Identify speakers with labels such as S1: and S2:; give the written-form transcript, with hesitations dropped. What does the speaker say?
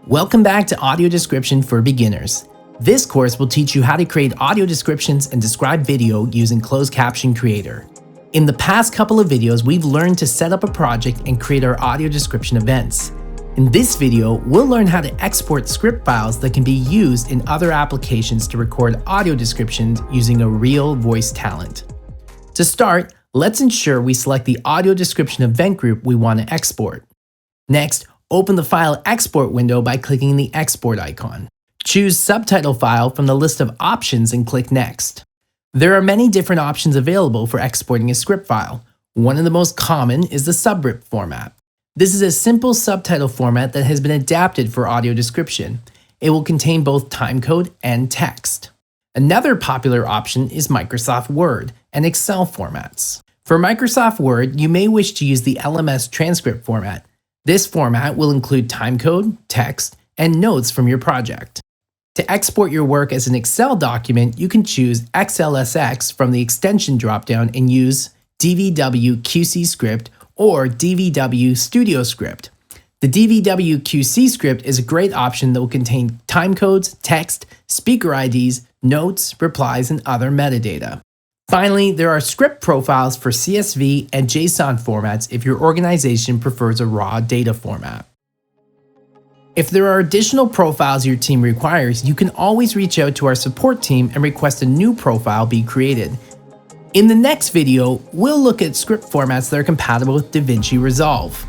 S1: Welcome back to Audio Description for Beginners. This course will teach you how to create audio descriptions and describe video using Closed Caption Creator. In the past couple of videos, we've learned to set up a project and create our audio description events. In this video, we'll learn how to export script files that can be used in other applications to record audio descriptions using a real voice talent. To start, let's ensure we select the audio description event group we want to export. Next, open the File Export window by clicking the Export icon. Choose Subtitle File from the list of options and click Next. There are many different options available for exporting a script file. One of the most common is the Subrip format. This is a simple subtitle format that has been adapted for audio description. It will contain both timecode and text. Another popular option is Microsoft Word and Excel formats. For Microsoft Word, you may wish to use the LMS transcript format. This format will include timecode, text, and notes from your project. To export your work as an Excel document, you can choose XLSX from the extension dropdown and use DVW-QC script or DVW Studio script. The DVW-QC script is a great option that will contain timecodes, text, speaker IDs, notes, replies, and other metadata. Finally, there are script profiles for CSV and JSON formats if your organization prefers a raw data format. If there are additional profiles your team requires, you can always reach out to our support team and request a new profile be created. In the next video, we'll look at script formats that are compatible with DaVinci Resolve.